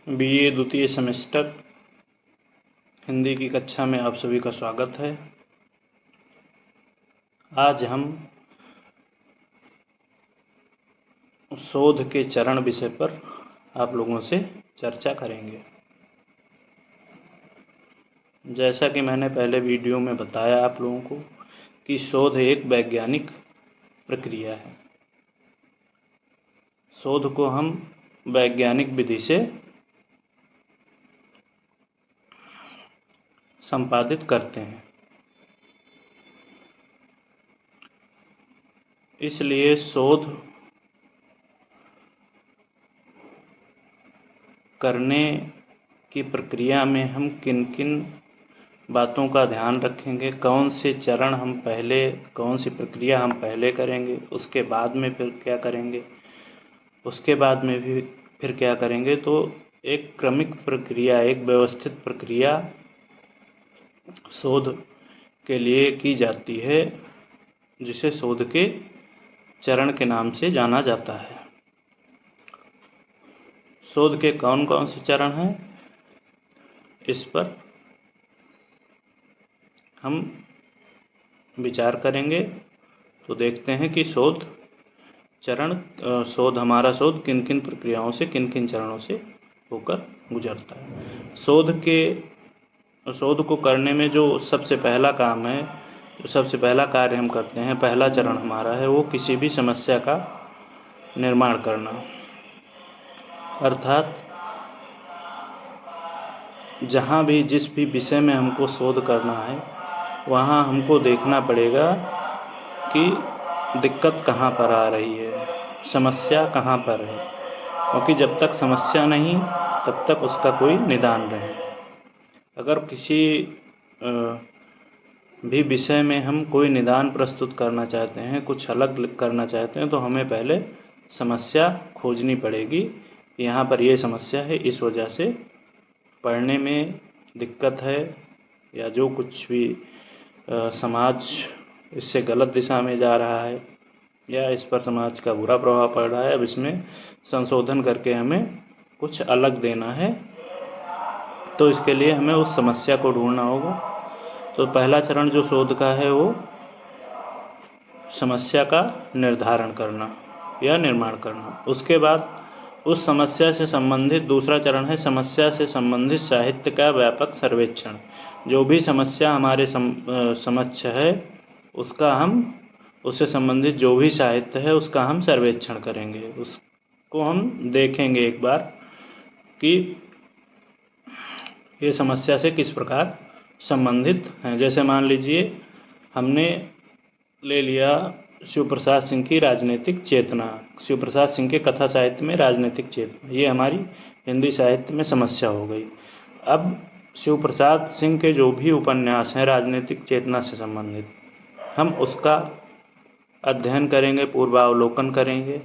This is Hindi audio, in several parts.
बीए द्वितीय सेमेस्टर हिंदी की कक्षा में आप सभी का स्वागत है। आज हम शोध के चरण विषय पर आप लोगों से चर्चा करेंगे। जैसा कि मैंने पहले वीडियो में बताया आप लोगों को कि शोध एक वैज्ञानिक प्रक्रिया है। शोध को हम वैज्ञानिक विधि से संपादित करते हैं। इसलिए शोध करने की प्रक्रिया में हम किन किन बातों का ध्यान रखेंगे, कौन से चरण हम पहले, कौन सी प्रक्रिया हम पहले करेंगे, उसके बाद में फिर क्या करेंगे, उसके बाद में भी फिर क्या करेंगे, तो एक क्रमिक प्रक्रिया, एक व्यवस्थित प्रक्रिया शोध के लिए की जाती है, जिसे शोध के चरण के नाम से जाना जाता है। शोध के कौन कौन से चरण हैं, इस पर हम विचार करेंगे। तो देखते हैं कि हमारा शोध किन किन प्रक्रियाओं से, किन किन चरणों से होकर गुजरता है। शोध को करने में जो सबसे पहला काम है, जो सबसे पहला कार्य हम करते हैं, पहला चरण हमारा है वो किसी भी समस्या का निर्माण करना। अर्थात जहाँ भी, जिस भी विषय में हमको शोध करना है, वहाँ हमको देखना पड़ेगा कि दिक्कत कहाँ पर आ रही है, समस्या कहाँ पर है, क्योंकि जब तक समस्या नहीं तब तक उसका कोई निदान नहीं। अगर किसी भी विषय में हम कोई निदान प्रस्तुत करना चाहते हैं, कुछ अलग करना चाहते हैं, तो हमें पहले समस्या खोजनी पड़ेगी कि यहाँ पर ये समस्या है, इस वजह से पढ़ने में दिक्कत है, या जो कुछ भी समाज इससे गलत दिशा में जा रहा है, या इस पर समाज का बुरा प्रभाव पड़ रहा है, अब इसमें संशोधन करके हमें कुछ अलग देना है। तो इसके लिए हमें उस समस्या को ढूंढना होगा। तो पहला चरण जो शोध का है वो समस्या का निर्धारण करना या निर्माण करना। उसके बाद उस समस्या से संबंधित दूसरा चरण है समस्या से संबंधित साहित्य का व्यापक सर्वेक्षण। जो भी समस्या हमारे समक्ष है, उससे संबंधित जो भी साहित्य है उसका हम सर्वेक्षण करेंगे, उसको हम देखेंगे एक बार कि ये समस्या से किस प्रकार संबंधित हैं। जैसे मान लीजिए हमने ले लिया शिव प्रसाद सिंह की राजनीतिक चेतना, शिव प्रसाद सिंह के कथा साहित्य में राजनीतिक चेतना, ये हमारी हिंदी साहित्य में समस्या हो गई। अब शिव प्रसाद सिंह के जो भी उपन्यास हैं राजनीतिक चेतना से संबंधित, हम उसका अध्ययन करेंगे, पूर्वावलोकन करेंगे।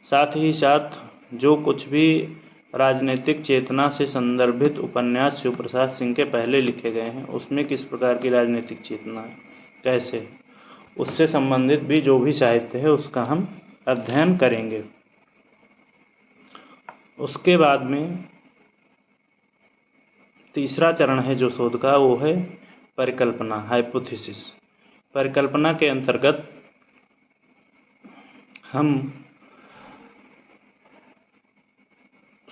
साथ ही साथ जो कुछ भी राजनीतिक चेतना से संदर्भित उपन्यास शिव प्रसाद सिंह के पहले लिखे गए हैं, उसमें किस प्रकार की राजनीतिक चेतना है, कैसे, उससे संबंधित भी जो भी साहित्य है उसका हम अध्ययन करेंगे। उसके बाद में तीसरा चरण है जो शोध का, वो है परिकल्पना, हाइपोथेसिस। परिकल्पना के अंतर्गत हम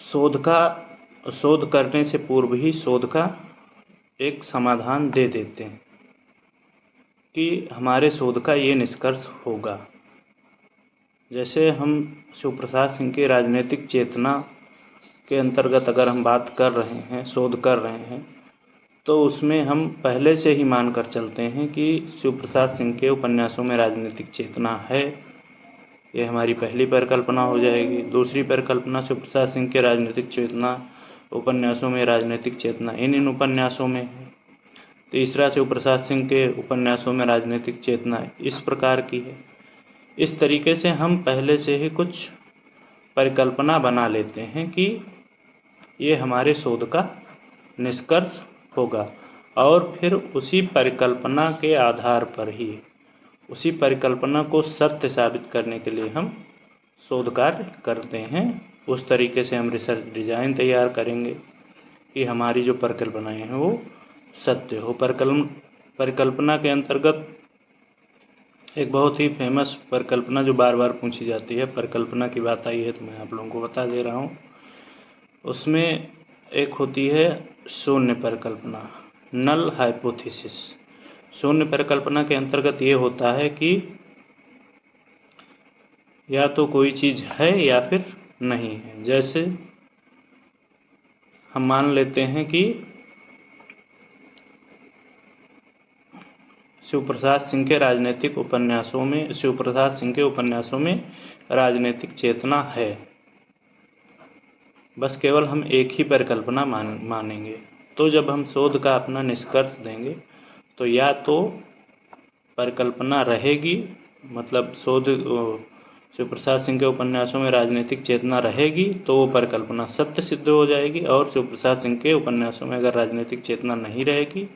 शोध करने से पूर्व ही शोध का एक समाधान दे देते हैं कि हमारे शोध का ये निष्कर्ष होगा। जैसे हम शिव प्रसाद सिंह के राजनीतिक चेतना के अंतर्गत अगर हम बात कर रहे हैं, शोध कर रहे हैं, तो उसमें हम पहले से ही मान कर चलते हैं कि शिव प्रसाद सिंह के उपन्यासों में राजनीतिक चेतना है। ये हमारी पहली परिकल्पना हो जाएगी। दूसरी परिकल्पना, शिव प्रसाद सिंह के राजनीतिक चेतना उपन्यासों में राजनीतिक चेतना इन उपन्यासों में है। तीसरा, शिव प्रसाद सिंह के उपन्यासों में राजनीतिक चेतना इस प्रकार की है। इस तरीके से हम पहले से ही कुछ परिकल्पना बना लेते हैं कि ये हमारे शोध का निष्कर्ष होगा, और फिर उसी परिकल्पना के आधार पर ही, उसी परिकल्पना को सत्य साबित करने के लिए हम शोध कार्य करते हैं। उस तरीके से हम रिसर्च डिजाइन तैयार करेंगे कि हमारी जो परिकल्पनाएं हैं वो सत्य हो। परिकल्पना के अंतर्गत एक बहुत ही फेमस परिकल्पना जो बार बार पूछी जाती है, परिकल्पना की बात आई है तो मैं आप लोगों को बता दे रहा हूँ। उसमें एक होती है शून्य परिकल्पना, नल हाइपोथेसिस। शून्य परिकल्पना के अंतर्गत ये होता है कि या तो कोई चीज़ है या फिर नहीं है। जैसे हम मान लेते हैं कि शिवप्रसाद सिंह के उपन्यासों में राजनीतिक चेतना है। बस केवल हम एक ही परिकल्पना मानेंगे। तो जब हम शोध का अपना निष्कर्ष देंगे तो या तो परिकल्पना रहेगी, मतलब शिवप्रसाद सिंह के उपन्यासों में राजनीतिक चेतना रहेगी तो वो परिकल्पना सत्य सिद्ध हो जाएगी, और शिवप्रसाद सिंह के उपन्यासों में अगर राजनीतिक चेतना नहीं रहेगी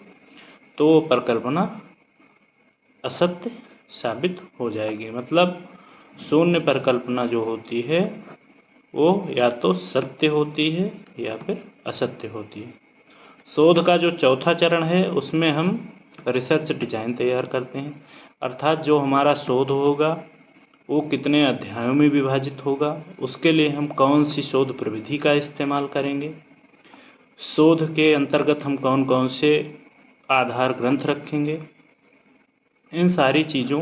तो वो परिकल्पना असत्य साबित हो जाएगी। मतलब शून्य परिकल्पना जो होती है वो या तो सत्य होती है या फिर असत्य होती है। शोध का जो चौथा चरण है उसमें हम रिसर्च डिजाइन तैयार करते हैं, अर्थात जो हमारा शोध होगा वो कितने अध्यायों में विभाजित होगा, उसके लिए हम कौन सी शोध प्रविधि का इस्तेमाल करेंगे, शोध के अंतर्गत हम कौन कौन से आधार ग्रंथ रखेंगे। इन सारी चीज़ों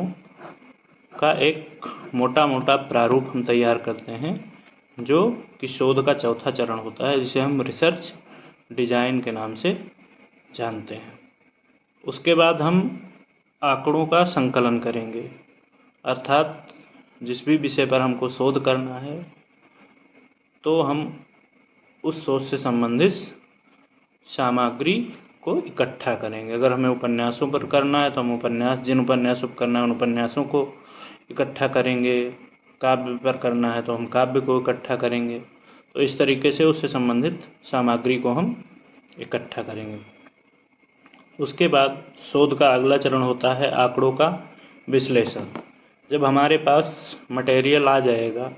का एक मोटा मोटा प्रारूप हम तैयार करते हैं, जो कि शोध का चौथा चरण होता है, जिसे हम रिसर्च डिजाइन के नाम से जानते हैं। उसके बाद हम आंकड़ों का संकलन करेंगे, अर्थात जिस भी विषय पर हमको शोध करना है तो हम उस शोध से संबंधित सामग्री को इकट्ठा करेंगे। अगर हमें उपन्यासों पर करना है तो हम जिन उपन्यासों पर करना है उन उपन्यासों को इकट्ठा करेंगे। काव्य पर करना है तो हम काव्य को इकट्ठा करेंगे। तो इस तरीके से उससे संबंधित सामग्री को हम इकट्ठा करेंगे। उसके बाद शोध का अगला चरण होता है आंकड़ों का विश्लेषण। जब हमारे पास मटेरियल आ जाएगा,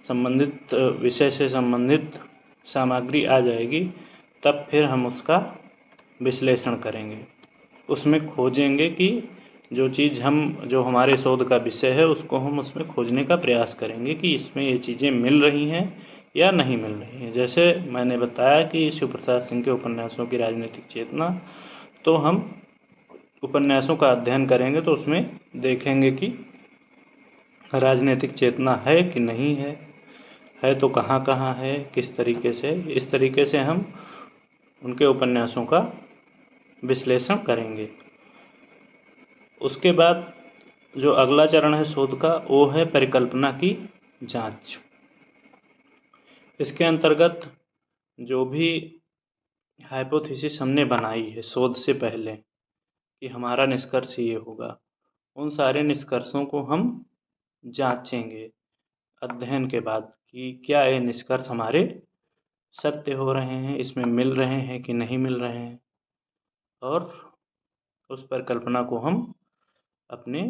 संबंधित विषय से संबंधित सामग्री आ जाएगी, तब फिर हम उसका विश्लेषण करेंगे। उसमें खोजेंगे कि जो हमारे शोध का विषय है उसको हम उसमें खोजने का प्रयास करेंगे कि इसमें ये चीज़ें मिल रही हैं या नहीं मिल रही हैं। जैसे मैंने बताया कि शिवप्रसाद सिंह के उपन्यासों की राजनीतिक चेतना, तो हम उपन्यासों का अध्ययन करेंगे तो उसमें देखेंगे कि राजनीतिक चेतना है कि नहीं है तो कहाँ कहाँ है, किस तरीके से। इस तरीके से हम उनके उपन्यासों का विश्लेषण करेंगे। उसके बाद जो अगला चरण है शोध का, वो है परिकल्पना की जांच। इसके अंतर्गत जो भी हाइपोथेसिस हमने बनाई है शोध से पहले कि हमारा निष्कर्ष ये होगा, उन सारे निष्कर्षों को हम जांचेंगे अध्ययन के बाद कि क्या ये निष्कर्ष हमारे सत्य हो रहे हैं, इसमें मिल रहे हैं कि नहीं मिल रहे हैं। और उस परिकल्पना को हम अपने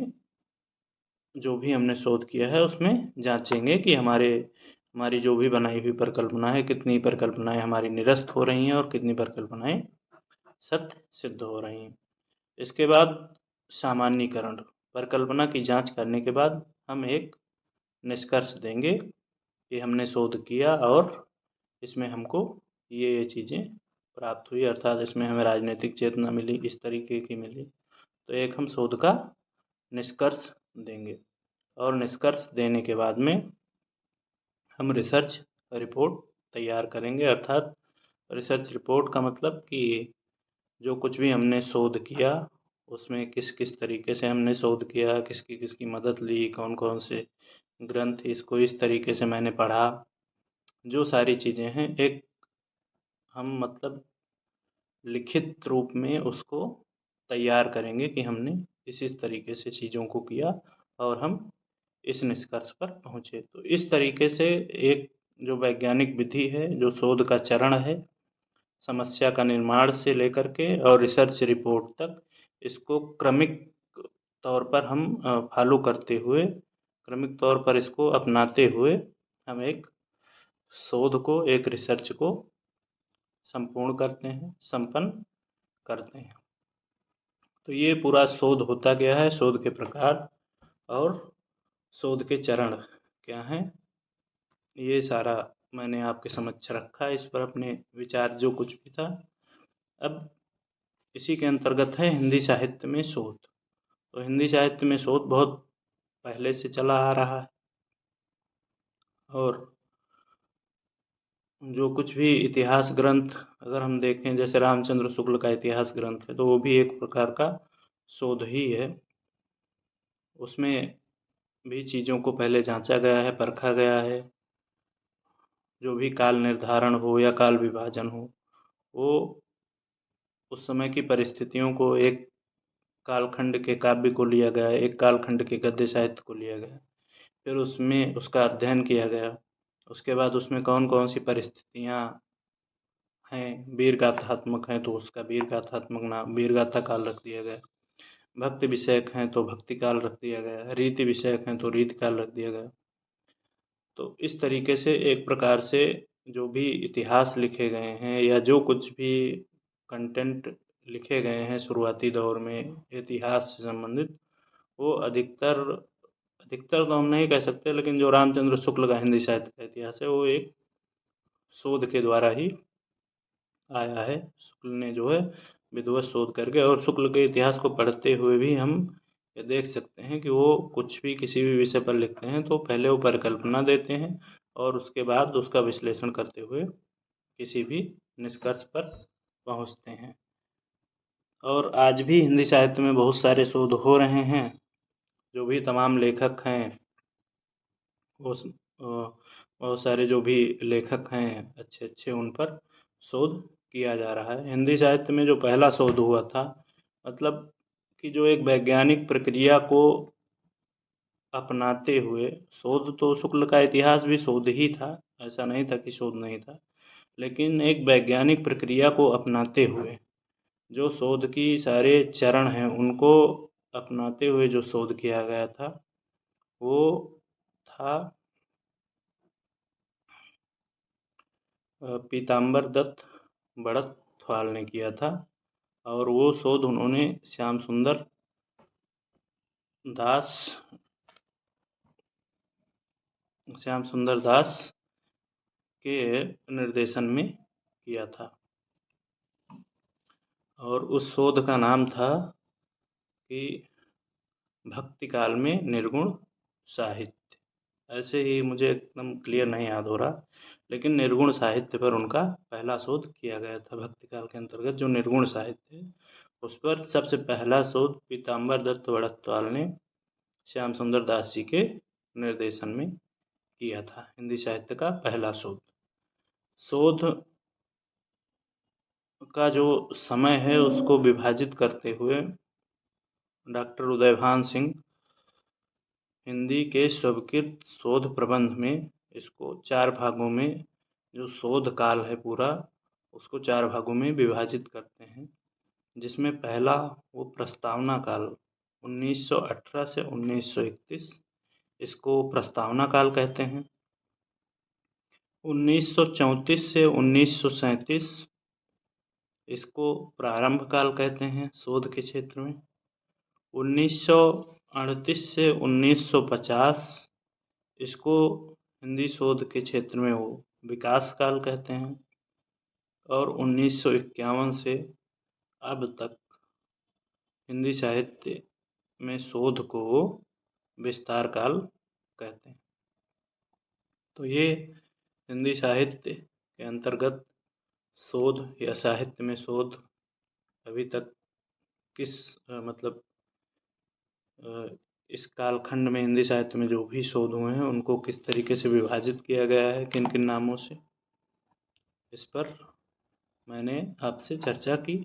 जो भी हमने शोध किया है उसमें जांचेंगे कि हमारी जो भी बनाई हुई परिकल्पना है, कितनी परिकल्पनाएं हमारी निरस्त हो रही हैं और कितनी परिकल्पनाएं सत्य सिद्ध हो रही हैं। इसके बाद सामान्यीकरण। परिकल्पना की जांच करने के बाद हम एक निष्कर्ष देंगे कि हमने शोध किया और इसमें हमको ये चीज़ें प्राप्त हुई, अर्थात इसमें हमें राजनीतिक चेतना मिली, इस तरीके की मिली। तो एक हम शोध का निष्कर्ष देंगे, और निष्कर्ष देने के बाद में हम रिसर्च रिपोर्ट तैयार करेंगे। अर्थात रिसर्च रिपोर्ट का मतलब कि जो कुछ भी हमने शोध किया उसमें किस किस तरीके से हमने शोध किया, किसकी किसकी मदद ली, कौन कौन से ग्रंथ इसको इस तरीके से मैंने पढ़ा, जो सारी चीज़ें हैं एक हम मतलब लिखित रूप में उसको तैयार करेंगे कि हमने इस तरीके से चीज़ों को किया और हम इस निष्कर्ष पर पहुँचे। तो इस तरीके से एक जो वैज्ञानिक विधि है, जो शोध का चरण है, समस्या का निर्माण से लेकर के और रिसर्च रिपोर्ट तक, इसको क्रमिक तौर पर हम फॉलो करते हुए क्रमिक तौर पर इसको अपनाते हुए हम एक शोध को, एक रिसर्च को संपूर्ण करते हैं, संपन्न करते हैं। तो ये पूरा शोध होता गया है, शोध के प्रकार और शोध के चरण क्या हैं, ये सारा मैंने आपके समक्ष रखा है। इस पर अपने विचार जो कुछ भी था। अब इसी के अंतर्गत है हिंदी साहित्य में शोध। तो हिंदी साहित्य में शोध बहुत पहले से चला आ रहा है और जो कुछ भी इतिहास ग्रंथ अगर हम देखें, जैसे रामचंद्र शुक्ल का इतिहास ग्रंथ है, तो वो भी एक प्रकार का शोध ही है। उसमें भी चीज़ों को पहले जांचा गया है, परखा गया है। जो भी काल निर्धारण हो या काल विभाजन हो, वो उस समय की परिस्थितियों को, एक कालखंड के काव्य को लिया गया, एक कालखंड के गद्य साहित्य को लिया गया, फिर उसमें उसका अध्ययन किया गया। उसके बाद उसमें कौन कौन सी परिस्थितियाँ हैं, वीर गाथात्मक हैं तो उसका वीर गाथात्मक नाम, वीर गाथा काल रख दिया गया। भक्ति विषयक हैं तो भक्ति काल रख दिया गया। रीति विषयक हैं तो रीति काल रख दिया गया। तो इस तरीके से एक प्रकार से जो भी इतिहास लिखे गए हैं या जो कुछ भी कंटेंट लिखे गए हैं शुरुआती दौर में इतिहास से संबंधित, वो अधिकतर अधिकतर तो हम नहीं कह सकते, लेकिन जो रामचंद्र शुक्ल का हिंदी साहित्य का इतिहास है वो एक शोध के द्वारा ही आया है। शुक्ल ने जो है विधिवत शोध करके, और शुक्ल के इतिहास को पढ़ते हुए भी हम ये देख सकते हैं कि वो कुछ भी किसी भी विषय पर लिखते हैं तो पहले वो परिकल्पना देते हैं और उसके बाद उसका विश्लेषण करते हुए किसी भी निष्कर्ष पर पहुंचते हैं। और आज भी हिंदी साहित्य में बहुत सारे शोध हो रहे हैं। जो भी तमाम लेखक हैं, वो बहुत सारे जो भी लेखक हैं अच्छे अच्छे, उन पर शोध किया जा रहा है। हिंदी साहित्य में जो पहला शोध हुआ था, मतलब कि जो एक वैज्ञानिक प्रक्रिया को अपनाते हुए, शोध तो शुक्ल का इतिहास भी शोध ही था, ऐसा नहीं था कि शोध नहीं था, लेकिन एक वैज्ञानिक प्रक्रिया को अपनाते हुए जो शोध की सारे चरण हैं उनको अपनाते हुए जो शोध किया गया था, वो था पीताम्बर दत्त बड़त्वाल ने किया था। और वो शोध उन्होंने दास श्याम सुंदर दास के निर्देशन में किया था। और उस शोध का नाम था कि भक्ति काल में निर्गुण साहित्य। ऐसे ही मुझे एकदम क्लियर नहीं याद हो रहा, लेकिन निर्गुण साहित्य पर उनका पहला शोध किया गया था। भक्ति काल के अंतर्गत जो निर्गुण साहित्य है उस पर सबसे पहला शोध पीताम्बर दत्त बड़त्वाल ने श्याम सुंदर दास जी के निर्देशन में किया था। हिंदी साहित्य का पहला शोध। शोध का जो समय है उसको विभाजित करते हुए डॉक्टर उदयभान सिंह हिंदी के स्वीकृत शोध प्रबंध में इसको 4 भागों में, जो शोध काल है पूरा, उसको 4 भागों में विभाजित करते हैं। जिसमें पहला वो प्रस्तावना काल 1918 से 1931, इसको प्रस्तावना काल कहते हैं। 1934 से 1937 इसको प्रारंभ काल कहते हैं शोध के क्षेत्र में। 1938 से 1950 इसको हिंदी शोध के क्षेत्र में वो विकास काल कहते हैं। और 1951 से अब तक हिंदी साहित्य में शोध को विस्तार काल कहते हैं। तो ये हिंदी साहित्य के अंतर्गत शोध या साहित्य में शोध अभी तक किस मतलब इस कालखंड में हिंदी साहित्य में जो भी शोध हुए हैं उनको किस तरीके से विभाजित किया गया है, किन किन नामों से, इस पर मैंने आपसे चर्चा की।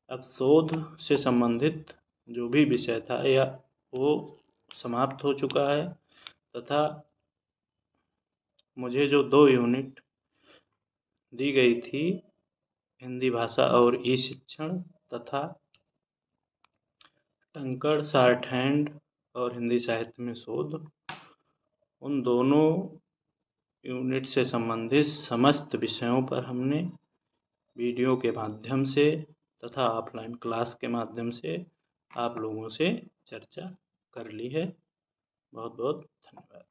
अब शोध से संबंधित जो भी विषय था या वो समाप्त हो चुका है, तथा मुझे जो 2 यूनिट दी गई थी, हिंदी भाषा और ई शिक्षण तथा टंकण शॉर्ट हैंड और हिंदी साहित्य में शोध, उन दोनों यूनिट से संबंधित समस्त विषयों पर हमने वीडियो के माध्यम से तथा ऑफलाइन क्लास के माध्यम से आप लोगों से चर्चा कर ली है। बहुत बहुत धन्यवाद।